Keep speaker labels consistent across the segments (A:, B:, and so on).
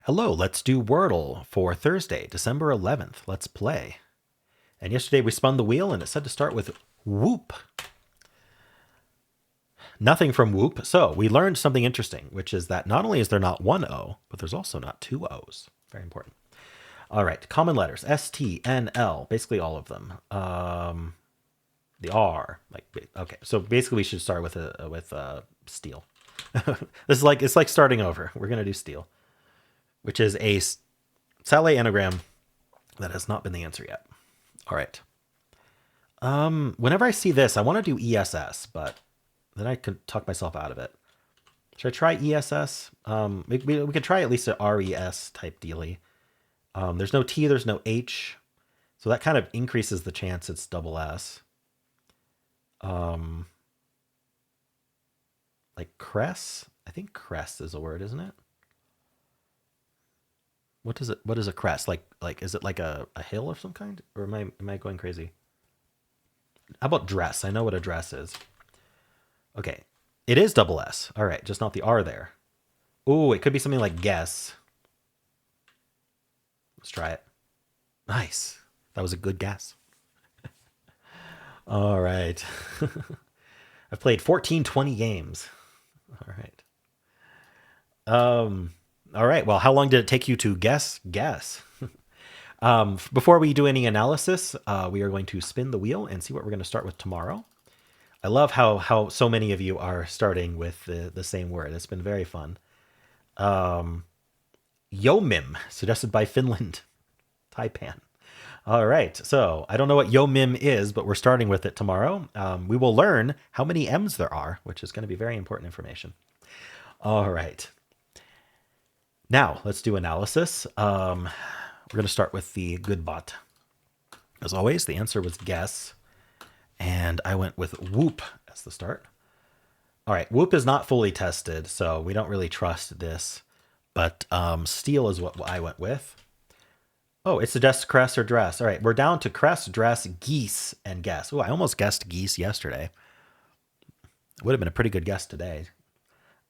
A: Hello, let's do Wordle for Thursday, December 11th. Let's play. And yesterday we spun the wheel and it said to start with whoop. Nothing from whoop. So we learned something interesting, which is that not only is there not one O, but there's also not two O's. Very important. All right, common letters, S, T, N, L, basically all of them. The R, okay. So basically we should start with steel. It's like starting over. We're gonna do steel, which is a Sale anagram that has not been the answer yet. All right. Whenever I see this, I want to do ESS, but then I could talk myself out of it. Should I try ESS? We could try at least a RES type dealy. There's no T, there's no H, so that kind of increases the chance it's double S. Like cress? I think cress is a word, isn't it? What is a crest? Like is it like a hill of some kind? Or am I going crazy? How about dress? I know what a dress is. Okay. It is double S. All right, just not the R there. Ooh, it could be something like guess. Let's try it. Nice. That was a good guess. All right. I've played 14-20 games. All right. All right. Well, how long did it take you to guess? Before we do any analysis, we are going to spin the wheel and see what we're going to start with tomorrow. I love how so many of you are starting with the same word. It's been very fun. Yomim, suggested by Finland. Taipan. All right. So I don't know what Yomim is, but we're starting with it tomorrow. We will learn how many M's there are, which is going to be very important information. All right. Now let's do analysis. We're going to start with the good bot. As always, the answer was guess. And I went with whoop as the start. All right, whoop is not fully tested, so we don't really trust this. But steel is what I went with. Oh, it suggests cress or dress. All right, we're down to cress, dress, geese, and guess. Oh, I almost guessed geese yesterday. It would have been a pretty good guess today.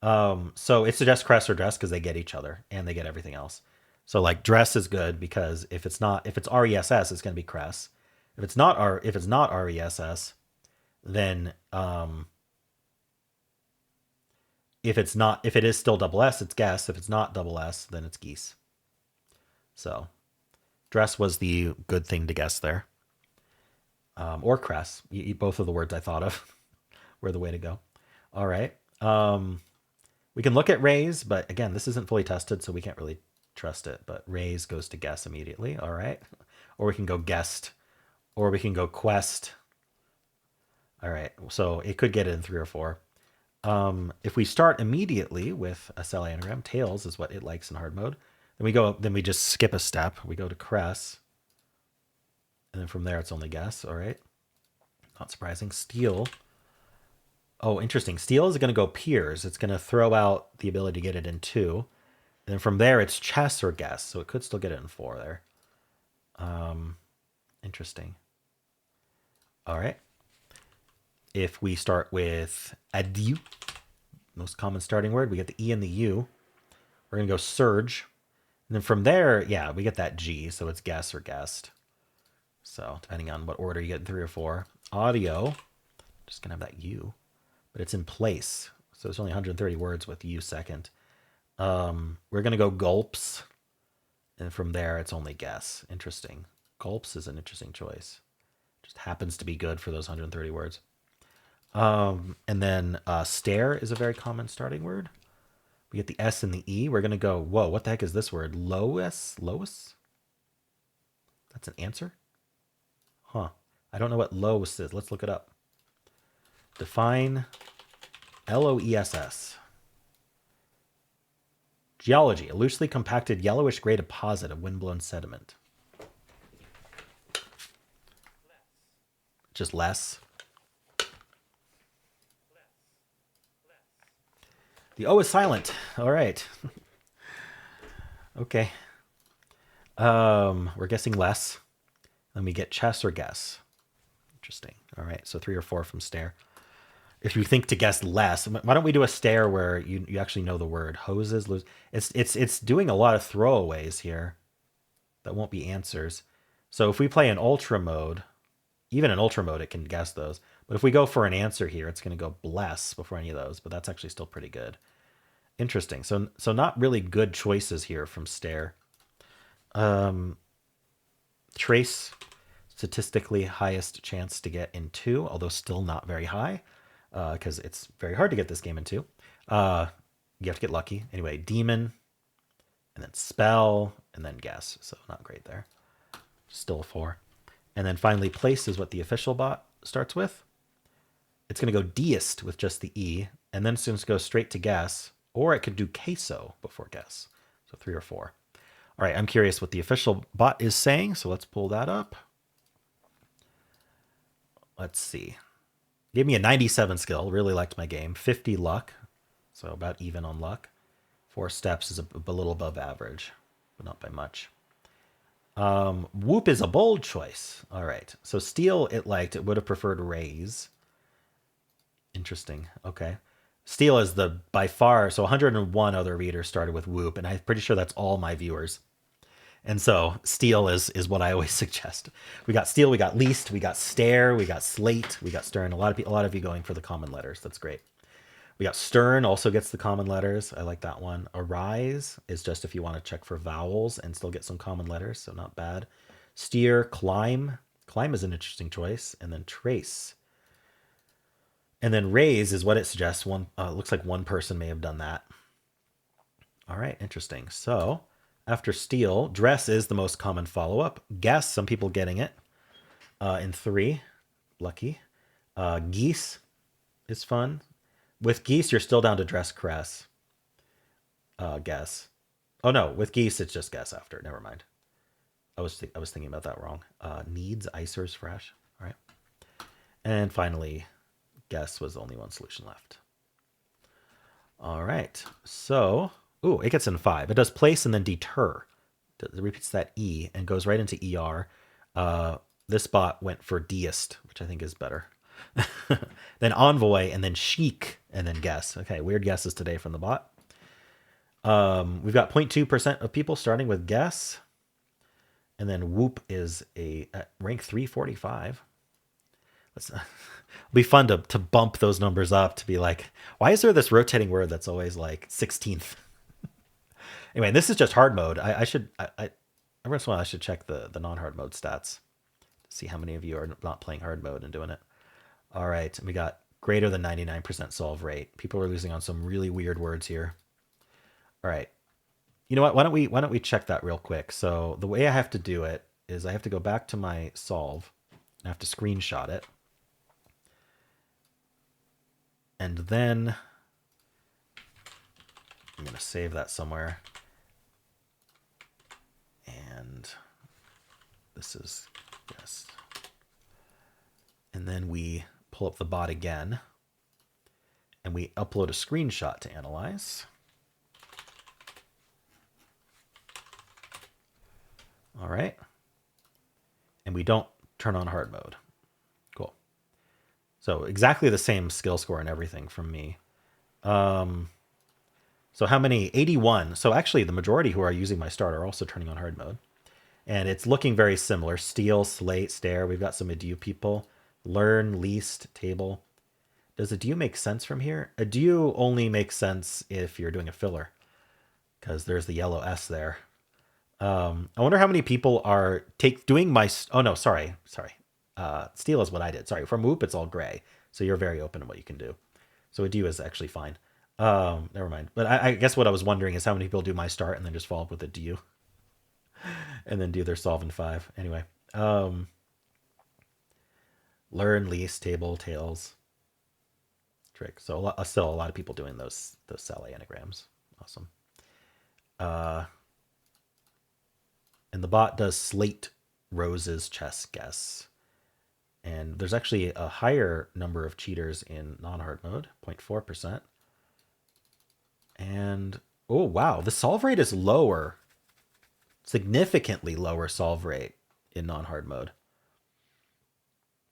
A: So it suggests cress or dress because they get each other and they get everything else. So like dress is good because if it's RESS, it's going to be cress. If it's not RESS, then if it is still double S, it's guess. If it's not double S, then it's geese. So dress was the good thing to guess there. Or cress. Both of the words I thought of were the way to go. All right. We can look at raise, but again, this isn't fully tested, so we can't really trust it. But raise goes to guess immediately. All right. Or we can go guessed. Or we can go quest. All right. So it could get it in 3 or 4. If we start immediately with a cell anagram, tails is what it likes in hard mode. Then we just skip a step. We go to cress. And then from there, it's only guess. All right. Not surprising. Steel. Oh, interesting. Steel is going to go peers. It's going to throw out the ability to get it in 2. And then from there, it's chess or guess. So it could still get it in 4 there. Interesting. All right. If we start with adieu, most common starting word, we get the E and the U. We're going to go surge. And then from there, yeah, we get that G. So it's guess or guessed. So depending on what order you get in 3 or 4. Audio, just going to have that U. But it's in place. So it's only 130 words with U second. We're going to go gulps. And from there, it's only guess. Interesting. Gulps is an interesting choice. Just happens to be good for those 130 words. And then stare is a very common starting word. We get the S and the E. We're going to go, whoa, what the heck is this word? Lois? That's an answer? Huh. I don't know what Lois is. Let's look it up. Define LOESS. Geology, a loosely compacted yellowish gray deposit of windblown sediment. Just less. The O is silent. All right. Okay. We're guessing less. Then we get chess or guess. Interesting. All right. So 3 or 4 from stare. if you think to guess less, why don't we do a stare where you actually know the word? Hoses, lose. It's doing a lot of throwaways here that won't be answers. So if we play in ultra mode, even in ultra mode, it can guess those. But if we go for an answer here, it's going to go bless before any of those. But that's actually still pretty good. Interesting. So not really good choices here from stare. Trace, statistically highest chance to get in 2, although still not very high, because it's very hard to get this game in 2. You have to get lucky. Anyway, demon, and then spell, and then guess. So not great there. Still a 4. And then finally, place is what the official bot starts with. It's going to go deist with just the E, and then it's going to go straight to guess, or it could do queso before guess. So 3 or 4. All right, I'm curious what the official bot is saying, so let's pull that up. Let's see. Gave me a 97 skill, really liked my game. 50 luck, so about even on luck. 4 steps is a little above average, but not by much. Whoop is a bold choice. All right, so Steel it liked. It would have preferred raise. Interesting. Okay. Steel is the by far, so 101 other readers started with Whoop, and I'm pretty sure that's all my viewers. And so Steel is what I always suggest. We got Steel, we got Least, we got Stare, we got Slate, we got Stern. A lot of you going for the common letters. That's great. We got Stern also gets the common letters. I like that one. Arise is just if you want to check for vowels and still get some common letters, so not bad. Steer, Climb. Climb is an interesting choice. And then Trace. And then Raise is what it suggests. Looks like one person may have done that. All right, interesting. So after Steal, Dress is the most common follow-up. Guess, some people getting it. In 3, lucky. Geese is fun. With Geese, you're still down to Dress, Cress. Guess. Oh no, with Geese, it's just guess after. Never mind. I was thinking about that wrong. Needs, Icers, Fresh. All right. And finally, guess was the only one solution left. All right. So, ooh, it gets in 5. It does place and then deter. It repeats that E and goes right into ER. This bot went for deist, which I think is better. Then envoy and then chic and then guess. Okay, weird guesses today from the bot. We've got 0.2% of people starting with guess. And then whoop is at rank 345. It'll be fun to bump those numbers up to be like, why is there this rotating word that's always like 16th? Anyway, this is just hard mode. I should check the non-hard mode stats to see how many of you are not playing hard mode and doing it. All right, we got greater than 99% solve rate. People are losing on some really weird words here. All right. You know what? Why don't we check that real quick? So the way I have to do it is I have to go back to my solve. I have to screenshot it. And then I'm going to save that somewhere. And this is, yes. And then we pull up the bot again. And we upload a screenshot to analyze. All right. And we don't turn on hard mode. Cool. So exactly the same skill score and everything from me. So how many? 81. So actually the majority who are using my start are also turning on hard mode. And it's looking very similar. Steal, Slate, Stare. We've got some Adieu people. Learn, Least, Table. Does Adieu make sense from here? Adieu only makes sense if you're doing a filler. Because there's the yellow S there. I wonder how many people are doing my... Oh, no, sorry. Steal is what I did. Sorry, from Whoop, it's all gray. So you're very open to what you can do. So Adieu is actually fine. Never mind. But I guess what I was wondering is how many people do my start and then just follow up with Adieu. And then do their solve in 5. Anyway. Learn, Least, Table, Tails. Trick. So still a lot of people doing those Sally anagrams. Awesome. And the bot does Slate, Roses, Chess, Guess. And there's actually a higher number of cheaters in non-hard mode, 0.4%. And, oh, wow, the solve rate is lower. Significantly lower solve rate in non-hard mode.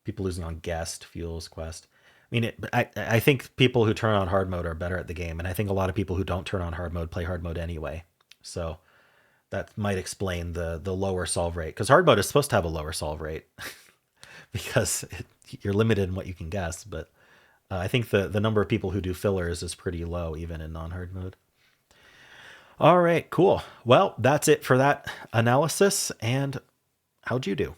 A: People losing on Guest, Fuels, Quest. mean, I think people who turn on hard mode are better at the game, and I think a lot of people who don't turn on hard mode play hard mode anyway. So that might explain the lower solve rate, because hard mode is supposed to have a lower solve rate because you're limited in what you can guess. But I think the number of people who do fillers is pretty low even in non-hard mode. All right, cool. Well, that's it for that analysis. And how'd you do?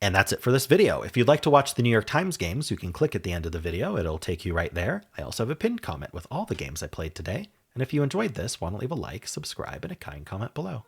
A: And that's it for this video. If you'd like to watch the New York Times games, you can click at the end of the video. It'll take you right there. I also have a pinned comment with all the games I played today. And if you enjoyed this, why don't leave a like, subscribe, and a kind comment below.